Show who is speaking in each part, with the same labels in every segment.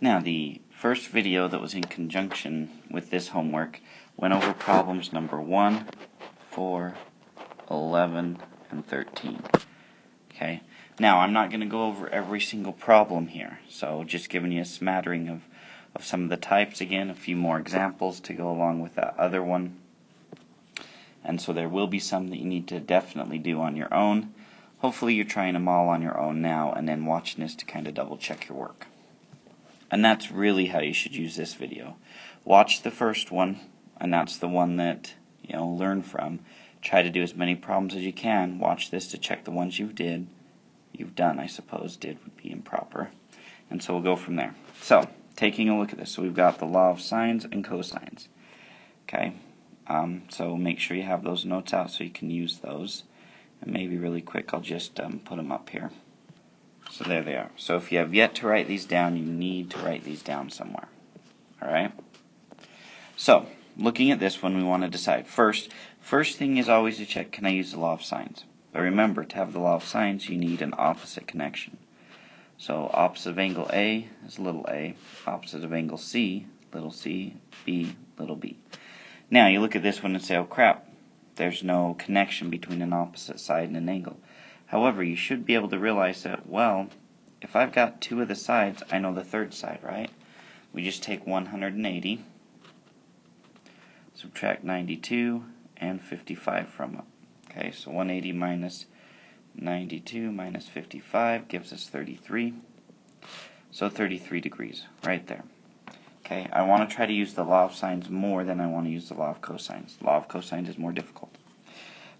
Speaker 1: Now, the first video that was in conjunction with this homework went over problems number 1, 4, 11, and 13. Okay. Now, I'm not going to go over every single problem here, so just giving you a smattering of some of the types again, a few more examples to go along with that other one. And so there will be some that you need to definitely do on your own. Hopefully you're trying them all on your own now and then watching this to kind of double check your work. And that's really how you should use this video. Watch the first one, and that's the one that learn from. Try to do as many problems as you can. Watch this to check the ones you've done, I suppose. Did would be improper. And so we'll go from there. So, taking a look at this. So we've got the law of sines and cosines. Okay. So make sure you have those notes out so you can use those. And maybe really quick, I'll just put them up here. So there they are. So if you have yet to write these down, you need to write these down somewhere. Alright? So, looking at this one, we want to decide. First thing is always to check, can I use the law of sines? But remember, to have the law of sines, you need an opposite connection. So opposite of angle A is little a, opposite of angle C, little c, B, little b. Now you look at this one and say, oh crap, there's no connection between an opposite side and an angle. However, you should be able to realize that, well, if I've got two of the sides, I know the third side, right? We just take 180, subtract 92, and 55 from it. Okay, so 180 minus 92 minus 55 gives us 33. So 33 degrees, right there. Okay, I want to try to use the law of sines more than I want to use the law of cosines. The law of cosines is more difficult.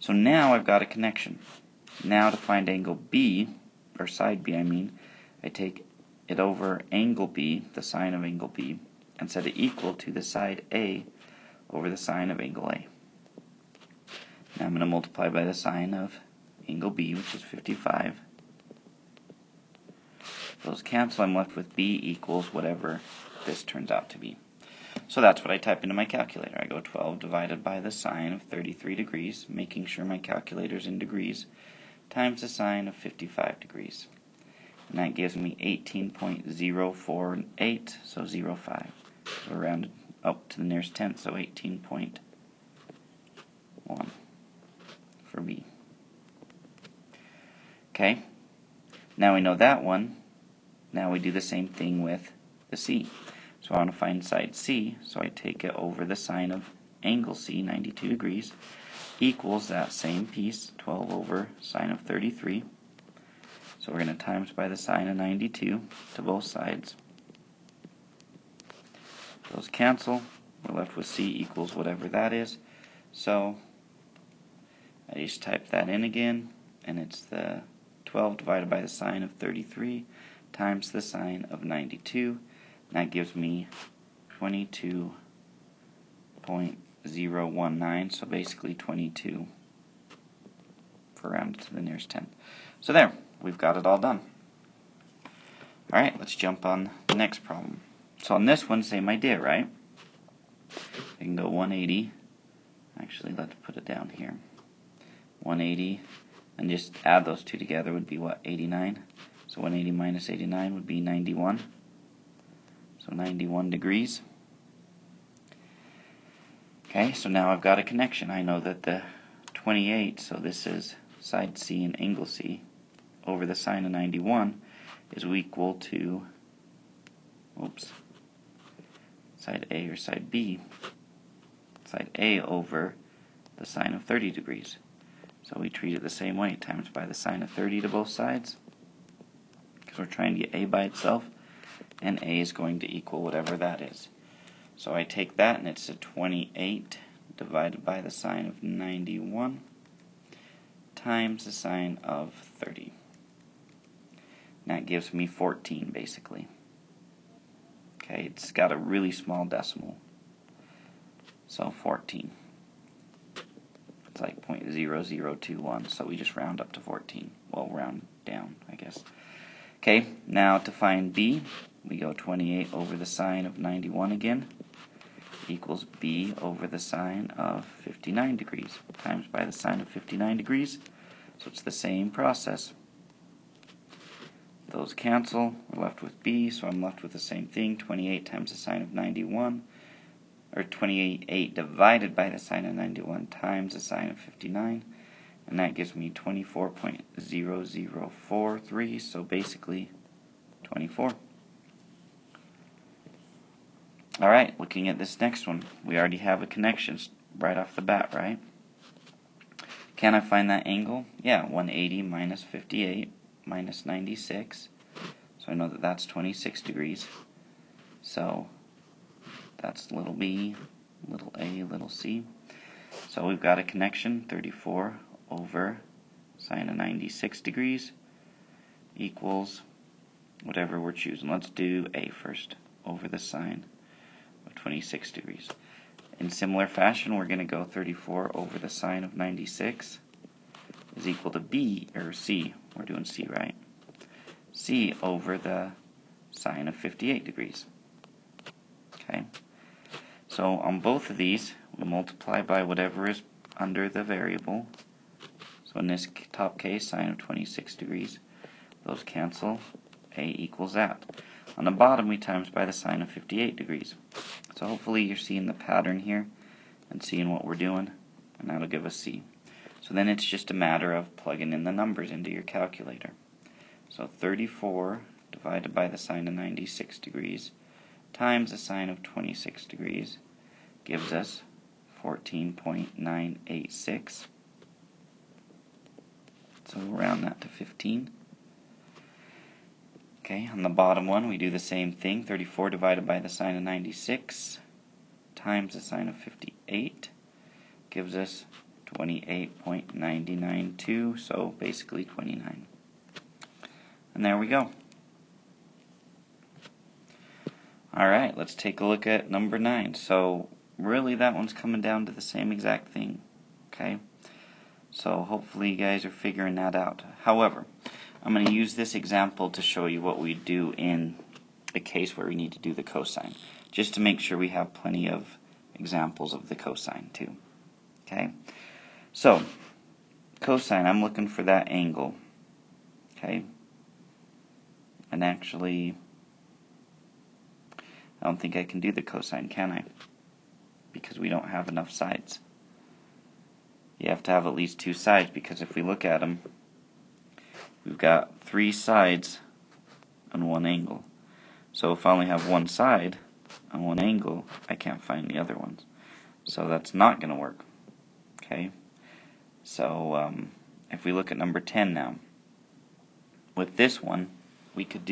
Speaker 1: So now I've got a connection. Now to find angle B, or side B I mean, I take it over angle B, the sine of angle B, and set it equal to the side A over the sine of angle A. Now I'm going to multiply by the sine of angle B, which is 55. Those cancel, I'm left with B equals whatever this turns out to be. So that's what I type into my calculator. I go 12 divided by the sine of 33 degrees, making sure my calculator's in degrees, times the sine of 55 degrees. And that gives me 18.048, so 0.5. So rounded up to the nearest tenth, so 18.1 for B. Okay, now we know that one. Now we do the same thing with the C. So I want to find side C, so I take it over the sine of angle C, 92 degrees, equals that same piece, 12 over sine of 33. So we're going to times by the sine of 92 to both sides. Those cancel. We're left with C equals whatever that is. So I just type that in again, and it's the 12 divided by the sine of 33 times the sine of 92. And that gives me 22.019, so basically 22 for rounded to the nearest tenth. So there, we've got it all done. Alright, let's jump on the next problem. So on this one, same idea, right? I can go 180. Actually, let's put it down here. 180, and just add those two together would be what, 89? So 180 minus 89 would be 91. So 91 degrees. Okay, so now I've got a connection. I know that the 28, so this is side C and angle C, over the sine of 91 is equal to, side A or side B, side A over the sine of 30 degrees. So we treat it the same way, times by the sine of 30 to both sides, because we're trying to get A by itself, and A is going to equal whatever that is. So I take that, and it's a 28 divided by the sine of 91 times the sine of 30. And that gives me 14, basically. Okay, it's got a really small decimal. So 14. It's like 0.0021, so we just round up to 14. Well, round down, I guess. Okay, now to find B, we go 28 over the sine of 91 again, equals B over the sine of 59 degrees, times by the sine of 59 degrees. So it's the same process. Those cancel. We're left with b, so I'm left with the same thing, 28 times the sine of 91, or 28 divided by the sine of 91 times the sine of 59, and that gives me 24.0043, so basically 24. Alright, looking at this next one, we already have a connection right off the bat, right? Can I find that angle? Yeah, 180 minus 58 minus 96, so I know that that's 26 degrees. So that's little b, little a, little c. So we've got a connection, 34 over sine of 96 degrees equals whatever we're choosing. Let's do a first, over the sine of 26 degrees. In similar fashion, we're going to go 34 over the sine of 96 is equal to b, or c, we're doing c, right? C over the sine of 58 degrees. Okay, so on both of these, we multiply by whatever is under the variable. So in this top case, sine of 26 degrees, those cancel, a equals that. On the bottom, we times by the sine of 58 degrees. So hopefully you're seeing the pattern here and seeing what we're doing, and that'll give us c. So then it's just a matter of plugging in the numbers into your calculator. So 34 divided by the sine of 96 degrees times the sine of 26 degrees gives us 14.986. So we'll round that to 15. Okay, on the bottom one, we do the same thing. 34 divided by the sine of 96 times the sine of 58 gives us 28.992, so basically 29. And there we go. Alright, let's take a look at number 9. So really that one's coming down to the same exact thing. Okay, so hopefully you guys are figuring that out. However, I'm going to use this example to show you what we do in the case where we need to do the cosine, just to make sure we have plenty of examples of the cosine too. Okay, so cosine, I'm looking for that angle. Okay, and actually I don't think I can do the cosine, can I? Because we don't have enough sides. You have to have at least 2 sides, because if we look at them, we've got 3 sides on one angle. So if I only have one side on one angle, I can't find the other ones. So that's not going to work. Okay? So if we look at number 10 now, with this one, we could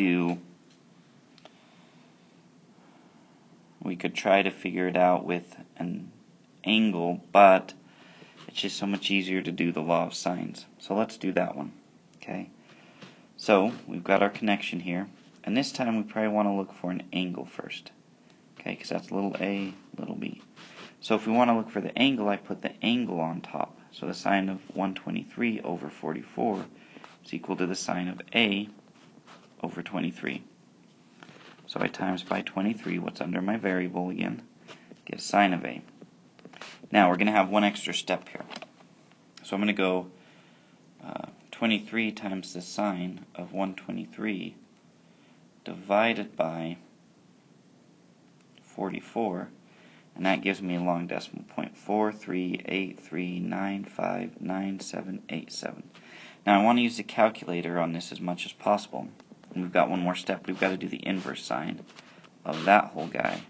Speaker 1: try to figure it out with an angle, but it's just so much easier to do the law of sines. So let's do that one. Okay? So we've got our connection here, and this time we probably want to look for an angle first. Okay, because that's little a, little b. So if we want to look for the angle, I put the angle on top. So the sine of 123 over 44 is equal to the sine of a over 23. So I times by 23, what's under my variable again, get sine of a. Now we're going to have one extra step here. So I'm going to go 23 times the sine of 123 divided by 44, and that gives me a long decimal point, 43839599787. Now I want to use the calculator on this as much as possible. And we've got one more step. We've got to do the inverse sine of that whole guy,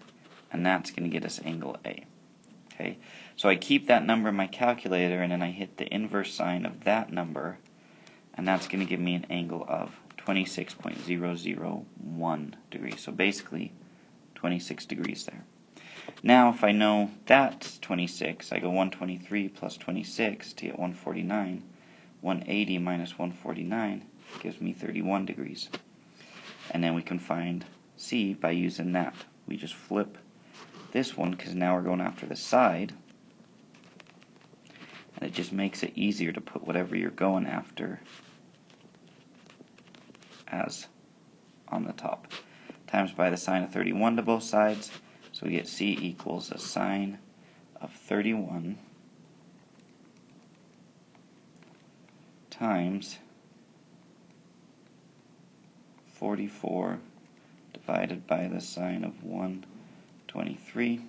Speaker 1: and that's going to get us angle A. Okay, so I keep that number in my calculator, and then I hit the inverse sine of that number, and that's going to give me an angle of 26.001 degrees. So basically 26 degrees there. Now if I know that's 26, I go 123 plus 26 to get 149. 180 minus 149 gives me 31 degrees. And then we can find C by using that. We just flip this one, because now we're going after the side, and it just makes it easier to put whatever you're going after as on the top. Times by the sine of 31 to both sides, so we get C equals the sine of 31 times 44 divided by the sine of 123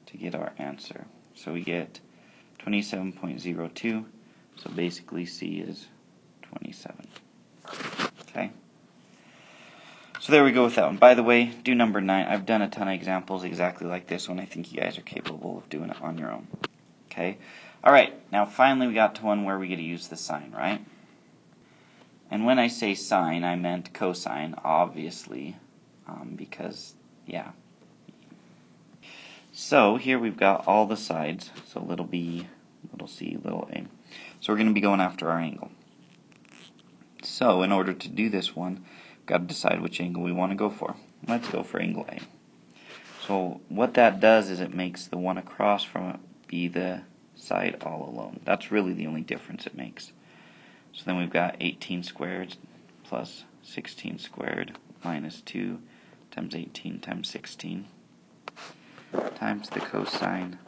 Speaker 1: to get our answer. So we get 27.02. So basically C is 27. Okay. So there we go with that one. By the way, do number 9. I've done a ton of examples exactly like this one. I think you guys are capable of doing it on your own. Okay. Alright, now finally we got to one where we get to use the sine, right? And when I say sine, I meant cosine, obviously, because, yeah. So here we've got all the sides, so little b, little c, little a. So we're going to be going after our angle. So in order to do this one, we've got to decide which angle we want to go for. Let's go for angle A. So what that does is it makes the one across from it be the side all alone. That's really the only difference it makes. So then we've got 18 squared plus 16 squared minus 2 times 18 times 16 times the cosine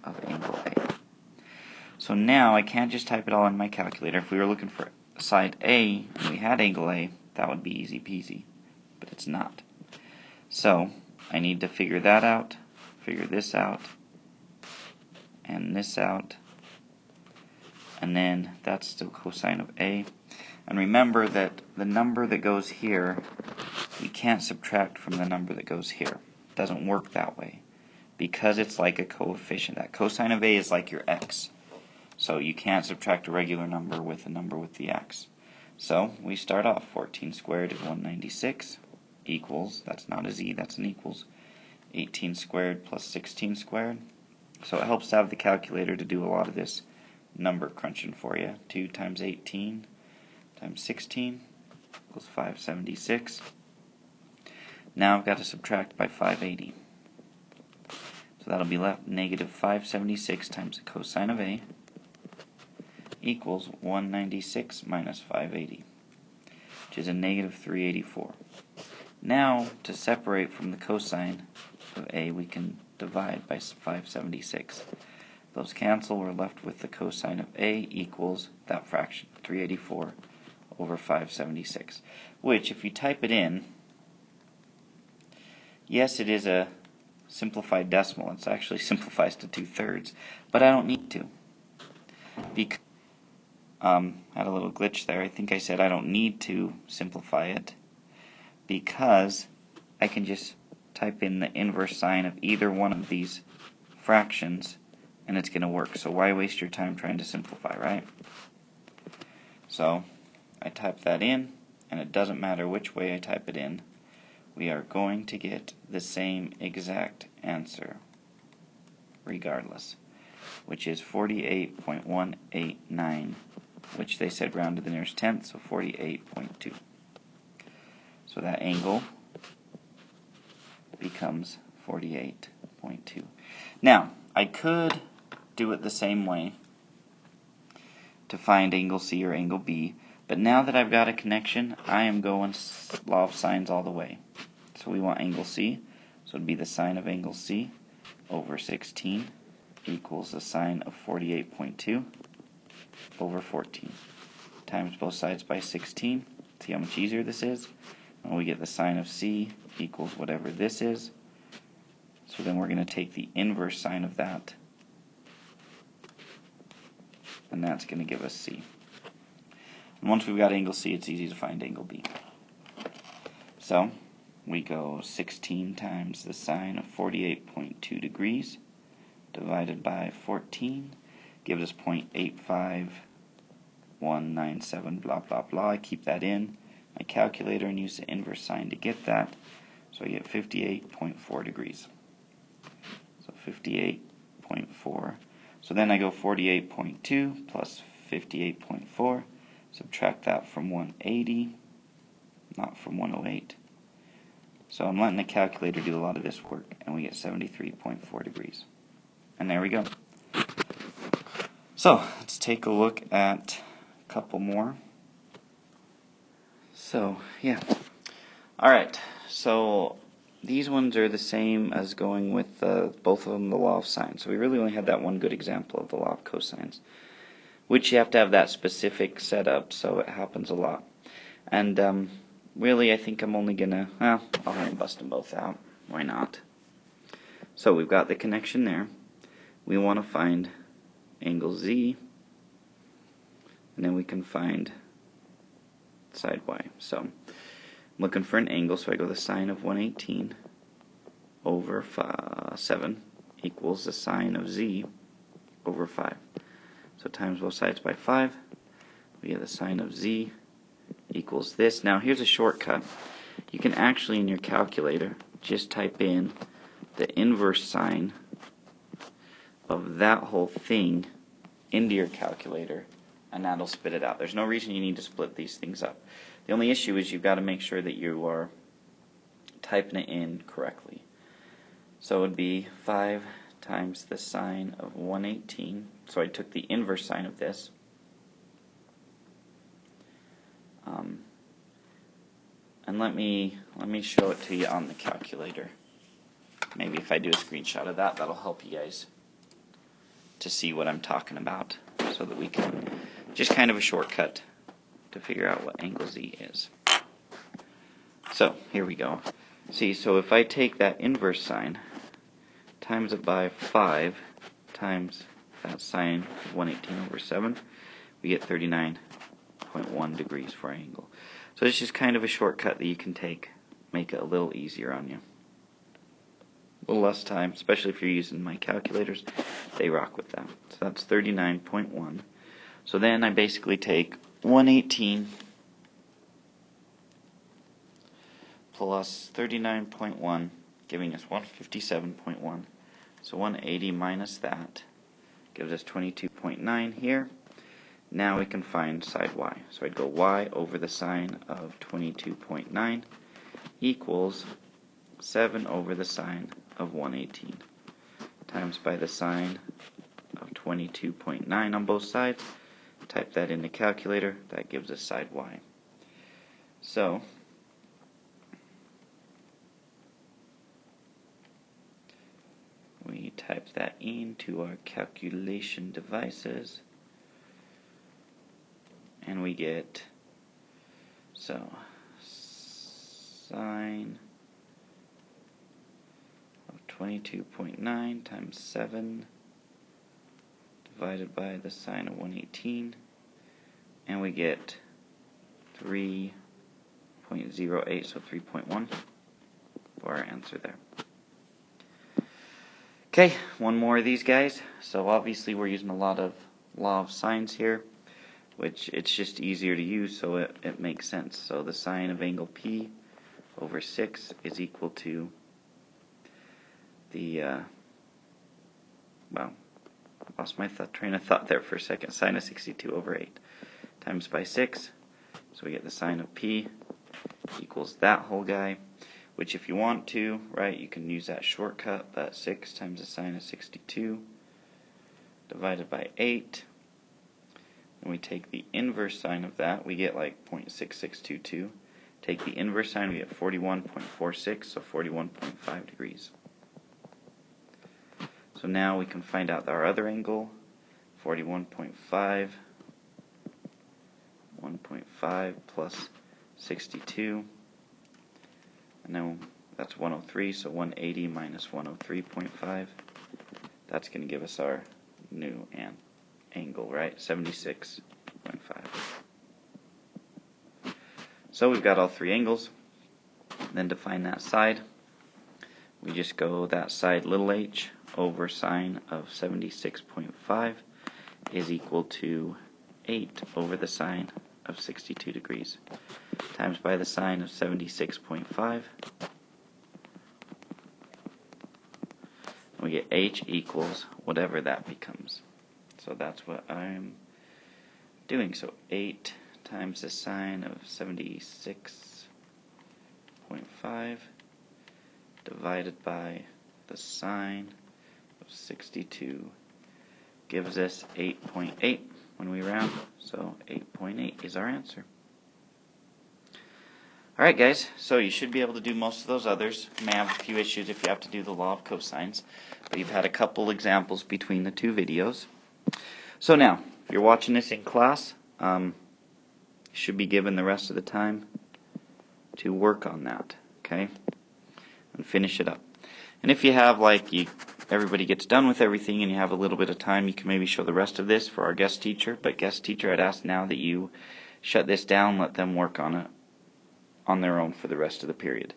Speaker 1: of angle A. So now I can't just type it all in my calculator. If we were looking for side A and we had angle A, that would be easy peasy, but it's not. So I need to figure that out, figure this out, and this out, and then that's still cosine of A. And remember that the number that goes here, we can't subtract from the number that goes here. It doesn't work that way because it's like a coefficient. That cosine of A is like your x. So you can't subtract a regular number with a number with the x. So we start off 14 squared is 196 equals, that's not a z, that's an equals, 18 squared plus 16 squared. So it helps to have the calculator to do a lot of this number crunching for you. 2 times 18 times 16 equals 576. Now I've got to subtract by 580. So that'll be left negative 576 times the cosine of A equals 196 minus 580, which is a negative 384. Now, to separate from the cosine of A, we can divide by 576. Those cancel, we're left with the cosine of A equals that fraction, 384 over 576, which if you type it in, yes, it is a simplified decimal. It actually simplifies to 2/3, but I don't need to. Because had a little glitch there. I think I said I don't need to simplify it because I can just type in the inverse sign of either one of these fractions and it's going to work. So why waste your time trying to simplify, right? So I type that in, and it doesn't matter which way I type it in. We are going to get the same exact answer regardless, which is 48.189, which they said round to the nearest tenth, so 48.2. So that angle becomes 48.2. Now, I could do it the same way to find angle C or angle B, but now that I've got a connection, I am going law of sines all the way. So we want angle C, so it would be the sine of angle C over 16 equals the sine of 48.2 over 14. Times both sides by 16. See how much easier this is? And we get the sine of C equals whatever this is. So then we're going to take the inverse sine of that, and that's going to give us C. And once we've got angle C, it's easy to find angle B. So we go 16 times the sine of 48.2 degrees divided by 14 gives us 0.85197 blah blah blah. I keep that in my calculator and use the inverse sign to get that. So I get 58.4 degrees. So 58.4. So then I go 48.2 plus 58.4. Subtract that from 180, not from 108. So I'm letting the calculator do a lot of this work, and we get 73.4 degrees. And there we go. So let's take a look at a couple more. So yeah. Alright, so these ones are the same as going with both of them the law of sines. So we really only had that one good example of the law of cosines, which you have to have that specific setup, so it happens a lot. And really I think I'm only gonna, well, I'll have them bust them both out. Why not? So we've got the connection there. We want to find angle Z, and then we can find side Y. So I'm looking for an angle, so I go the sine of 118 over 7 equals the sine of Z over 5. So times both sides by 5, we get the sine of Z equals this. Now here's a shortcut. You can actually in your calculator just type in the inverse sine of that whole thing into your calculator, and that'll spit it out. There's no reason you need to split these things up. The only issue is you've got to make sure that you are typing it in correctly. So it would be 5 times the sine of 118. So I took the inverse sine of this. And let me show it to you on the calculator. Maybe if I do a screenshot of that, that'll help you guys to see what I'm talking about, so that we can, just kind of a shortcut to figure out what angle Z is. So here we go. See, so if I take that inverse sine, times it by 5 times that sine of 118 over 7, we get 39.1 degrees for our angle. So it's just kind of a shortcut that you can take, make it a little easier on you. A little less time, especially if you're using my calculators, they rock with that. So that's 39.1. So then I basically take 118 plus 39.1, giving us 157.1. So 180 minus that gives us 22.9 here. Now we can find side y. So I'd go y over the sine of 22.9 equals 7 over the sine of 118 times by the sine of 22.9 on both sides. Type that in the calculator. That gives us side y. So we type that into our calculation devices, and we get, so sine of 22.9 times 7 divided by the sine of 118, and we get 3.08, so 3.1 for our answer there. Okay, one more of these guys. So obviously we're using a lot of law of sines here, which it's just easier to use, so it makes sense. So the sine of angle P over 6 is equal to the, well, I lost my train of thought there for a second, sine of 62 over 8 times by 6. So we get the sine of P equals that whole guy, which if you want to, right, you can use that shortcut, but 6 times the sine of 62 divided by 8. And we take the inverse sine of that, we get like 0.6622. Take the inverse sine, we get 41.46, so 41.5 degrees. So now we can find out our other angle, 41.5, 1.5 plus 62, and then that's 103, so 180 minus 103.5. That's going to give us our new angle, right? 76.5. So we've got all three angles. Then to find that side, we just go that side little h over sine of 76.5 is equal to 8 over the sine of 62 degrees times by the sine of 76.5. We get h equals whatever that becomes. So that's what I'm doing. So 8 times the sine of 76.5 divided by the sine of 62 gives us 8.8 when we round. So 8.8 is our answer. Alright guys, so you should be able to do most of those others. You may have a few issues if you have to do the law of cosines, but you've had a couple examples between the two videos. So now, if you're watching this in class, You should be given the rest of the time to work on that, okay, and finish it up. And if you have, like, everybody gets done with everything and you have a little bit of time, you can maybe show the rest of this for our guest teacher. But guest teacher, I'd ask now that you shut this down, let them work on it on their own for the rest of the period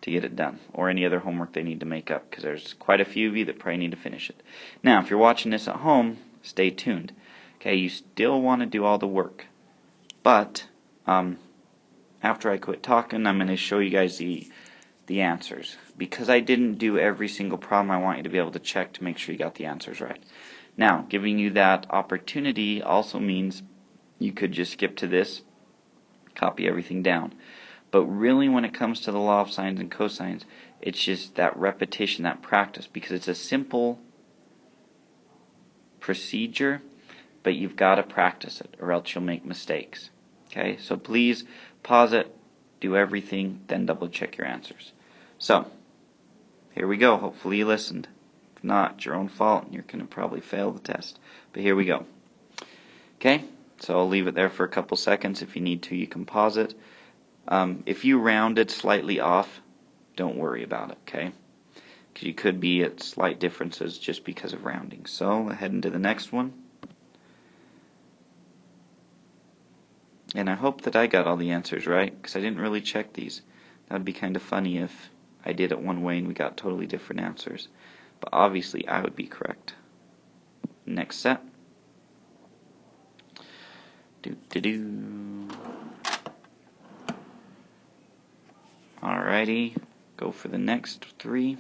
Speaker 1: to get it done, or any other homework they need to make up, because there's quite a few of you that probably need to finish it. Now, if you're watching this at home, stay tuned. Okay, you still want to do all the work, but after I quit talking, I'm going to show you guys the answers. Because I didn't do every single problem, I want you to be able to check to make sure you got the answers right. Now, giving you that opportunity also means you could just skip to this, copy everything down. But really, when it comes to the law of sines and cosines, it's just that repetition, that practice, because it's a simple procedure, but you've got to practice it, or else you'll make mistakes. Okay, so please pause it, do everything, then double check your answers. So, here we go. Hopefully you listened. If not, it's your own fault, and you're going to probably fail the test. But here we go. Okay, so I'll leave it there for a couple seconds. If you need to, you can pause it. If you rounded slightly off, don't worry about it, okay? Because you could be at slight differences just because of rounding. So, head into the next one. And I hope that I got all the answers right, because I didn't really check these. That would be kind of funny if I did it one way and we got totally different answers. But obviously I would be correct. Next set. Alrighty, go for the next three.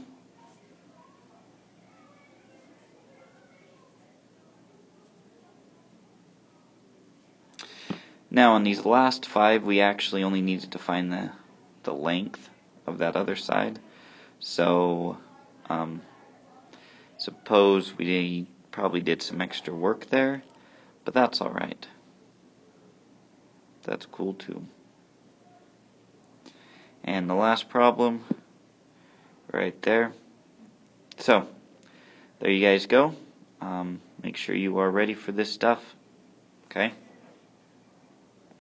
Speaker 1: Now on these last five, we actually only needed to find the length of that other side. So suppose we probably did some extra work there, but that's alright. That's cool too. And the last problem, right there. So, there you guys go. Make sure you are ready for this stuff. Okay?